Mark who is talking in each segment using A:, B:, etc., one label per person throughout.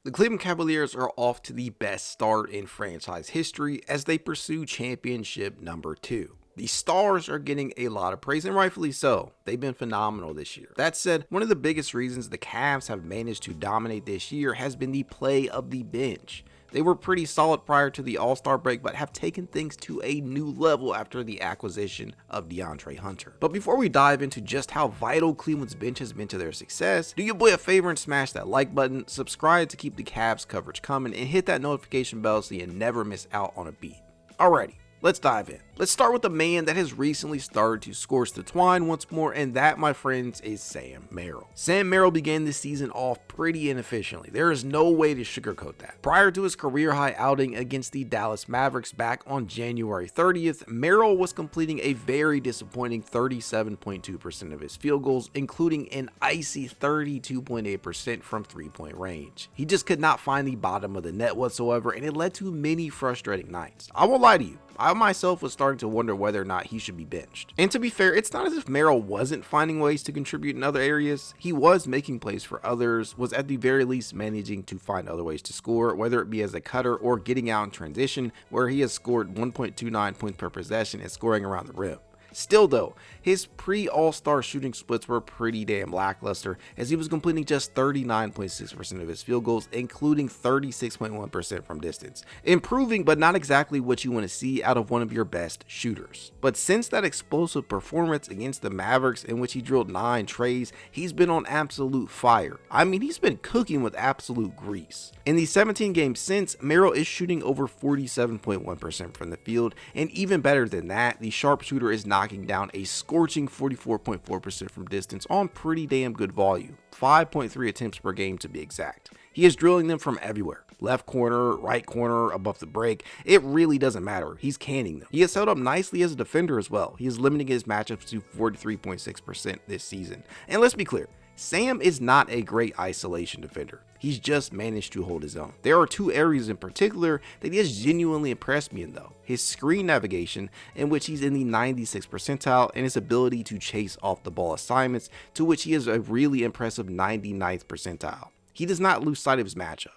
A: The Cleveland Cavaliers are off to the best start in franchise history as they pursue championship number 2. The Stars are getting a lot of praise, and rightfully so. They've been phenomenal this year. That said, one of the biggest reasons the Cavs have managed to dominate this year has been the play of the bench. They were pretty solid prior to the All-Star break, but have taken things to a new level after the acquisition of DeAndre Hunter. But before we dive into just how vital Cleveland's bench has been to their success, do your boy a favor and smash that like button, subscribe to keep the Cavs coverage coming, and hit that notification bell so you never miss out on a beat. Alrighty. Let's dive in. Let's start with a man that has recently started to scorch the twine once more, and that, my friends, is Sam Merrill. Sam Merrill began this season off pretty inefficiently. There is no way to sugarcoat that. Prior to his career-high outing against the Dallas Mavericks back on January 30th, Merrill was completing a very disappointing 37.2% of his field goals, including an icy 32.8% from three-point range. He just could not find the bottom of the net whatsoever, and it led to many frustrating nights. I won't lie to you. I myself was starting to wonder whether or not he should be benched. And to be fair, it's not as if Merrill wasn't finding ways to contribute in other areas. He was making plays for others, was at the very least managing to find other ways to score, whether it be as a cutter or getting out in transition, where he has scored 1.29 points per possession and scoring around the rim. Still though, his pre-All-Star shooting splits were pretty damn lackluster, as he was completing just 39.6% of his field goals, including 36.1% from distance. Improving, but not exactly what you want to see out of one of your best shooters. But since that explosive performance against the Mavericks, in which he drilled 9 trays, he's been on absolute fire. I mean, he's been cooking with absolute grease. In the 17 games since, Merrill is shooting over 47.1% from the field, and even better than that, the sharpshooter is knocking down a scorching 44.4% from distance on pretty damn good volume, 5.3 attempts per game to be exact. He is drilling them from everywhere. Left corner, right corner, above the break. It really doesn't matter. He's canning them. He has held up nicely as a defender as well. He is limiting his matchups to 43.6% this season. And let's be clear, Sam is not a great isolation defender. He's just managed to hold his own. There are 2 areas in particular that he has genuinely impressed me in though. His screen navigation, in which he's in the 96th percentile, and his ability to chase off the ball assignments, to which he is a really impressive 99th percentile. He does not lose sight of his matchup.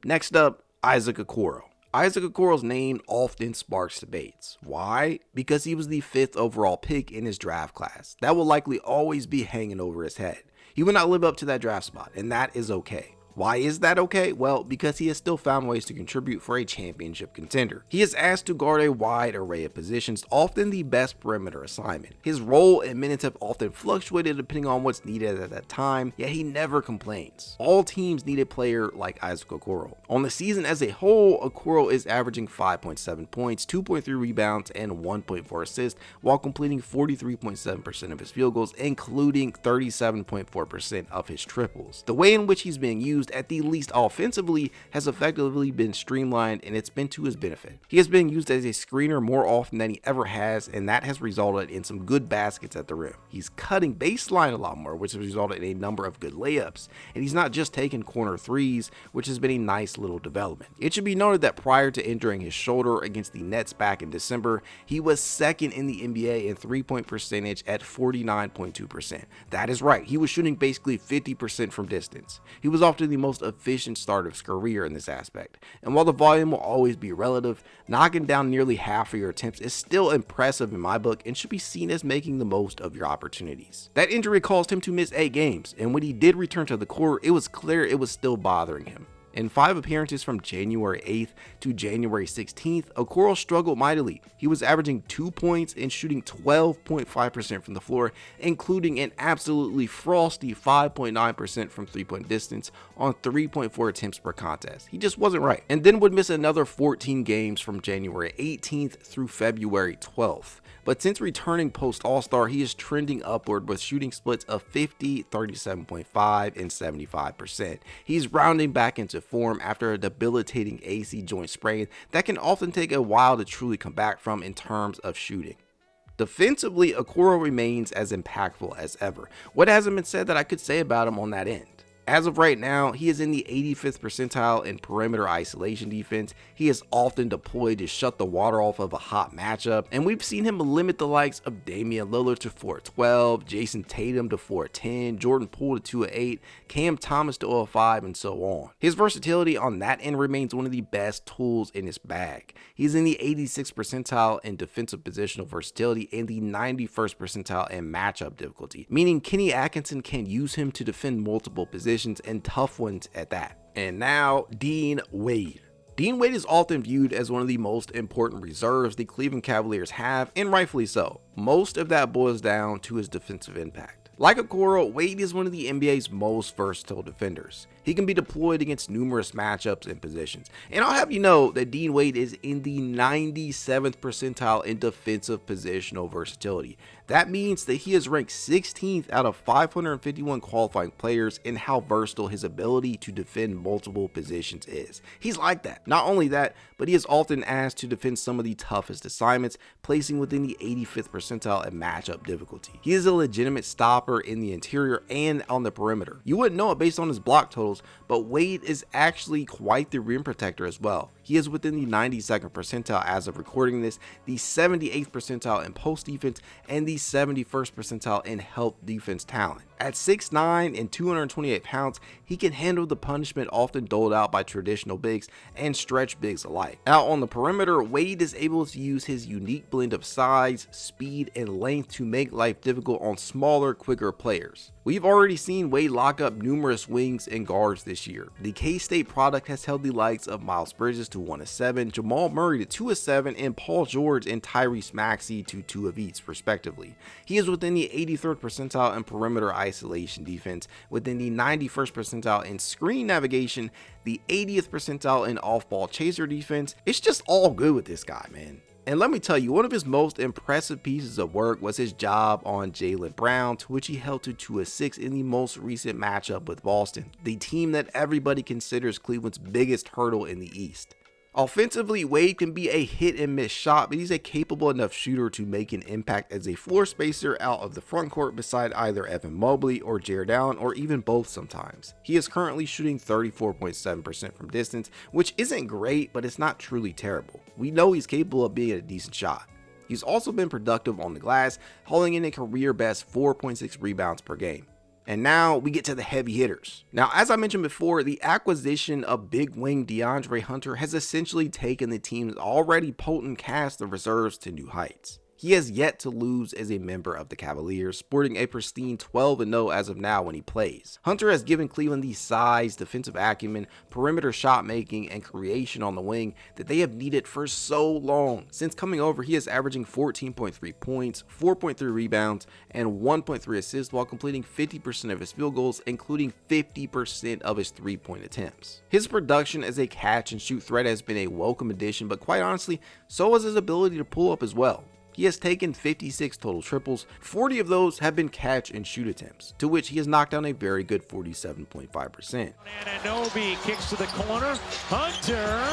A: Next up, Isaac Okoro. Isaac Okoro's name often sparks debates. Why? Because he was the 5th overall pick in his draft class. That will likely always be hanging over his head. He will not live up to that draft spot, and that is okay. Why is that okay? Well, because he has still found ways to contribute for a championship contender. He is asked to guard a wide array of positions, often the best perimeter assignment. His role and minutes have often fluctuated depending on what's needed at that time, yet he never complains. All teams need a player like Isaac Okoro. On the season as a whole, Okoro is averaging 5.7 points, 2.3 rebounds, and 1.4 assists, while completing 43.7% of his field goals, including 37.4% of his triples. The way in which he's being used, at the least offensively, has effectively been streamlined, and it's been to his benefit. He has been used as a screener more often than he ever has, and that has resulted in some good baskets at the rim. He's cutting baseline a lot more, which has resulted in a number of good layups, and he's not just taking corner threes, which has been a nice little development. It should be noted that prior to injuring his shoulder against the Nets back in December, he was 2nd in the NBA in 3-point percentage at 49.2%. That is right, he was shooting basically 50% from distance. He was often the most efficient start of his career in this aspect, and while the volume will always be relative, knocking down nearly half of your attempts is still impressive in my book and should be seen as making the most of your opportunities. That injury caused him to miss 8 games, and when he did return to the court, it was clear it was still bothering him. In 5 appearances from January 8th to January 16th, Okoro struggled mightily. He was averaging 2 points and shooting 12.5% from the floor, including an absolutely frosty 5.9% from 3-point distance on 3.4 attempts per contest. He just wasn't right. And then would miss another 14 games from January 18th through February 12th. But since returning post All-Star, he is trending upward with shooting splits of 50, 37.5, and 75%. He's rounding back into form after a debilitating AC joint sprain that can often take a while to truly come back from in terms of shooting. Defensively, Okoro remains as impactful as ever. What hasn't been said that I could say about him on that end? As of right now, he is in the 85th percentile in perimeter isolation defense. He is often deployed to shut the water off of a hot matchup, and we've seen him limit the likes of Damian Lillard to 412, Jason Tatum to 410, Jordan Poole to 208, Cam Thomas to 005, and so on. His versatility on that end remains one of the best tools in his bag. He's in the 86th percentile in defensive positional versatility and the 91st percentile in matchup difficulty, meaning Kenny Atkinson can use him to defend multiple positions and tough ones at that. And now, Dean Wade. Dean Wade is often viewed as one of the most important reserves the Cleveland Cavaliers have, and rightfully so. Most of that boils down to his defensive impact. Like Okoro, Wade is one of the NBA's most versatile defenders. He can be deployed against numerous matchups and positions. And I'll have you know that Dean Wade is in the 97th percentile in defensive positional versatility. That means that he is ranked 16th out of 551 qualifying players in how versatile his ability to defend multiple positions is. He's like that. Not only that, but he is often asked to defend some of the toughest assignments, placing within the 85th percentile in matchup difficulty. He is a legitimate stopper in the interior and on the perimeter. You wouldn't know it based on his block totals, but Wade is actually quite the rim protector as well. He is within the 92nd percentile as of recording this, the 78th percentile in post defense, and the 71st percentile in help defense talent. At 6'9" and 228 pounds, he can handle the punishment often doled out by traditional bigs and stretch bigs alike. Out on the perimeter, Wade is able to use his unique blend of size, speed, and length to make life difficult on smaller, quicker players. We've already seen Wade lock up numerous wings and guards this year. The K-State product has held the likes of Miles Bridges to 1-7, Jamal Murray to 2-7, and Paul George and Tyrese Maxey to 2 of each, respectively. He is within the 83rd percentile in perimeter isolation defense, within the 91st percentile in screen navigation, the 80th percentile in off-ball chaser defense. It's just all good with this guy, man. And let me tell you, one of his most impressive pieces of work was his job on Jaylen Brown, to which he held to 2 assists in the most recent matchup with Boston, the team that everybody considers Cleveland's biggest hurdle in the East. Offensively, Wade can be a hit and miss shot, but he's a capable enough shooter to make an impact as a floor spacer out of the front court beside either Evan Mobley or Jarrett, or even both sometimes. He is currently shooting 34.7% from distance, which isn't great, but it's not truly terrible. We know he's capable of being a decent shot. He's also been productive on the glass, hauling in a career best 4.6 rebounds per game. And now we get to the heavy hitters. Now, as I mentioned before, the acquisition of big wing DeAndre Hunter has essentially taken the team's already potent cast of reserves to new heights. He has yet to lose as a member of the Cavaliers, sporting a pristine 12-0 as of now when he plays. Hunter has given Cleveland the size, defensive acumen, perimeter shot making, and creation on the wing that they have needed for so long. Since coming over, he is averaging 14.3 points, 4.3 rebounds, and 1.3 assists while completing 50% of his field goals, including 50% of his three-point attempts. His production as a catch-and-shoot threat has been a welcome addition, but quite honestly, so has his ability to pull up as well. He has taken 56 total triples, 40 of those have been catch and shoot attempts, to which he has knocked down a very good 47.5%.
B: Emoni kicks to the corner, Hunter,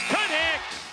B: connects!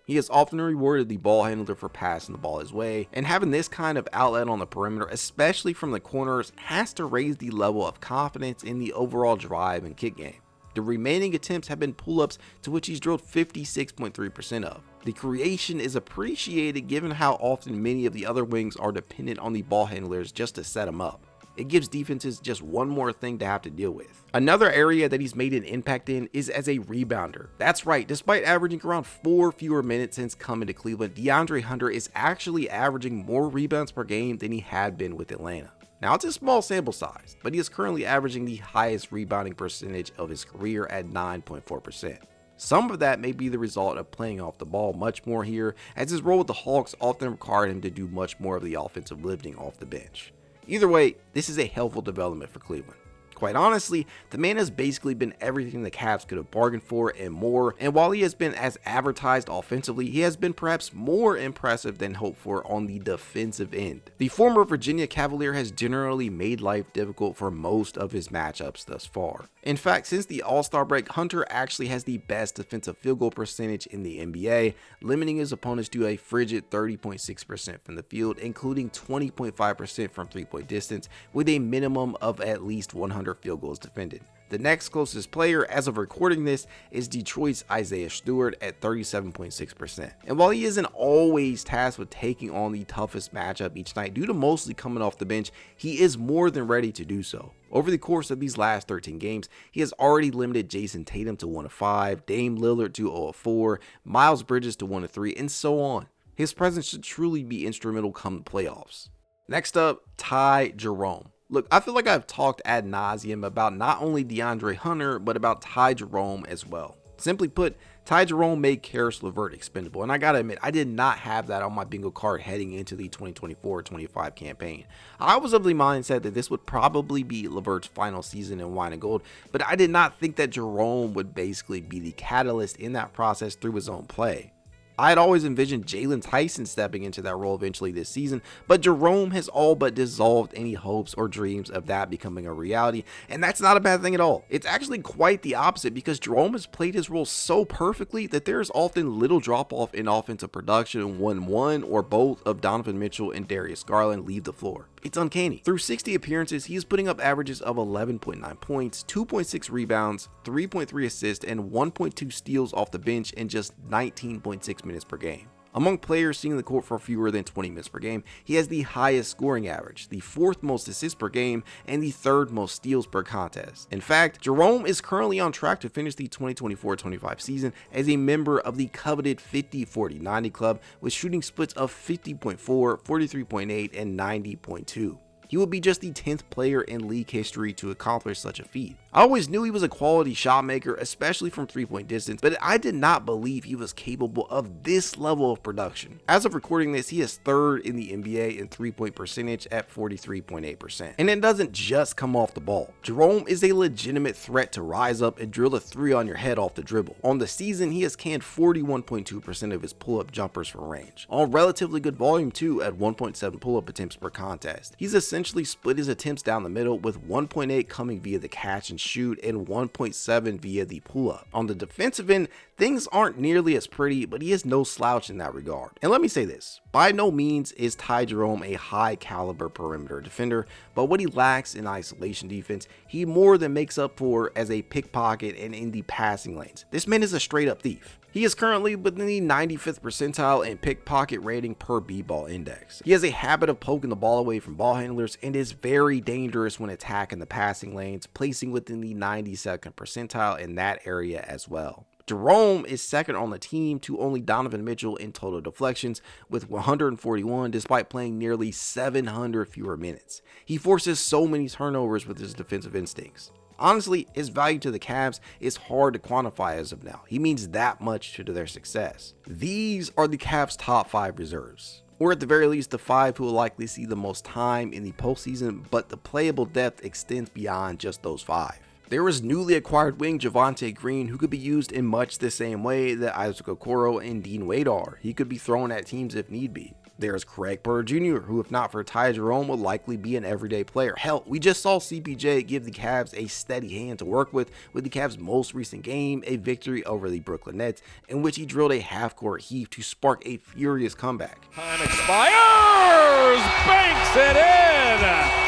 A: He has often rewarded the ball handler for passing the ball his way, and having this kind of outlet on the perimeter, especially from the corners, has to raise the level of confidence in the overall drive and kick game. The remaining attempts have been pull-ups, to which he's drilled 56.3% of. The creation is appreciated given how often many of the other wings are dependent on the ball handlers just to set them up. It gives defenses just one more thing to have to deal with. Another area that he's made an impact in is as a rebounder. That's right, despite averaging around 4 fewer minutes since coming to Cleveland, DeAndre Hunter is actually averaging more rebounds per game than he had been with Atlanta. Now, it's a small sample size, but he is currently averaging the highest rebounding percentage of his career at 9.4%. Some of that may be the result of playing off the ball much more here, as his role with the Hawks often required him to do much more of the offensive lifting off the bench. Either way, this is a helpful development for Cleveland. Quite honestly, the man has basically been everything the Cavs could have bargained for and more, and while he has been as advertised offensively, he has been perhaps more impressive than hoped for on the defensive end. The former Virginia Cavalier has generally made life difficult for most of his matchups thus far. In fact, since the All-Star break, Hunter actually has the best defensive field goal percentage in the NBA, limiting his opponents to a frigid 30.6% from the field, including 20.5% from three-point distance, with a minimum of at least 100 100 field goals defended. The next closest player as of recording this is Detroit's Isaiah Stewart at 37.6%. And while he isn't always tasked with taking on the toughest matchup each night due to mostly coming off the bench, he is more than ready to do so. Over the course of these last 13 games, he has already limited Jason Tatum to 1 of 5, Dame Lillard to 0 of 4, Miles Bridges to 1 of 3, and so on. His presence should truly be instrumental come the playoffs. Next up, Ty Jerome. Look, I feel like I've talked ad nauseum about not only DeAndre Hunter, but about Ty Jerome as well. Simply put, Ty Jerome made Karis LeVert expendable, and I gotta admit, I did not have that on my bingo card heading into the 2024-25 campaign. I was of the mindset that this would probably be LeVert's final season in wine and gold, but I did not think that Jerome would basically be the catalyst in that process through his own play. I had always envisioned Jalen Tyson stepping into that role eventually this season, but Jerome has all but dissolved any hopes or dreams of that becoming a reality, and that's not a bad thing at all. It's actually quite the opposite because Jerome has played his role so perfectly that there is often little drop-off in offensive production when one or both of Donovan Mitchell and Darius Garland leave the floor. It's uncanny. Through 60 appearances, he is putting up averages of 11.9 points, 2.6 rebounds, 3.3 assists, and 1.2 steals off the bench in just 19.6 minutes per game. Among players seeing the court for fewer than 20 minutes per game, he has the highest scoring average, the 4th most assists per game, and the 3rd most steals per contest. In fact, Jerome is currently on track to finish the 2024-25 season as a member of the coveted 50-40-90 club with shooting splits of 50.4, 43.8, and 90.2. He would be just the 10th player in league history to accomplish such a feat. I always knew he was a quality shot maker, especially from 3-point distance, but I did not believe he was capable of this level of production. As of recording this, he is 3rd in the NBA in 3-point percentage at 43.8%. And it doesn't just come off the ball. Jerome is a legitimate threat to rise up and drill a 3 on your head off the dribble. On the season, he has canned 41.2% of his pull-up jumpers from range. On relatively good volume too at 1.7 pull-up attempts per contest. He's essentially split his attempts down the middle, with 1.8 coming via the catch and shoot and 1.7 via the pull-up. On the defensive end, things aren't nearly as pretty, but he is no slouch in that regard. And let me say this, by no means is Ty Jerome a high caliber perimeter defender, but what he lacks in isolation defense, he more than makes up for as a pickpocket and in the passing lanes. This man is a straight up thief. He is currently within the 95th percentile in pickpocket rating per B-ball index. He has a habit of poking the ball away from ball handlers and is very dangerous when attacking the passing lanes, placing within the 92nd percentile in that area as well. Jerome is 2nd on the team to only Donovan Mitchell in total deflections with 141 despite playing nearly 700 fewer minutes. He forces so many turnovers with his defensive instincts. Honestly, his value to the Cavs is hard to quantify as of now. He means that much to their success. These are the Cavs' top 5 reserves, or at the very least the 5 who will likely see the most time in the postseason, but the playable depth extends beyond just those 5. There is newly acquired wing Javonte Green, who could be used in much the same way that Isaac Okoro and Dean Wade are. He could be thrown at teams if need be. There's Craig Porter Jr., who if not for Ty Jerome would likely be an everyday player. Hell, we just saw CPJ give the Cavs a steady hand to work with the Cavs' most recent game, a victory over the Brooklyn Nets, in which he drilled a half-court heave to spark a furious comeback.
B: Time expires! Banks it in!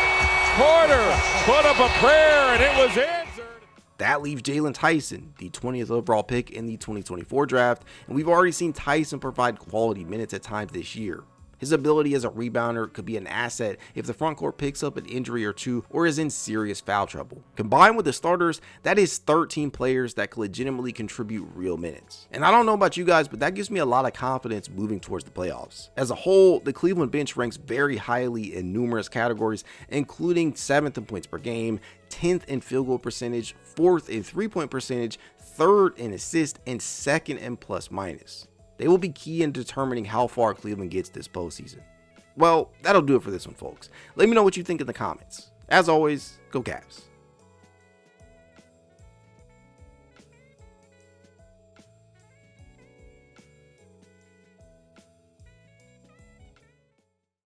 B: Porter put up a prayer and it was answered.
A: That leaves Jalen Tyson, the 20th overall pick in the 2024 draft, and we've already seen Tyson provide quality minutes at times this year. His ability as a rebounder could be an asset if the front court picks up an injury or two or is in serious foul trouble. Combined with the starters, that is 13 players that could legitimately contribute real minutes. And I don't know about you guys, but that gives me a lot of confidence moving towards the playoffs. As a whole, the Cleveland bench ranks very highly in numerous categories, including 7th in points per game, 10th in field goal percentage, 4th in 3-point percentage, 3rd in assist, and 2nd in plus minus. They will be key in determining how far Cleveland gets this postseason. Well, that'll do it for this one, folks. Let me know what you think in the comments. As always, go Cavs.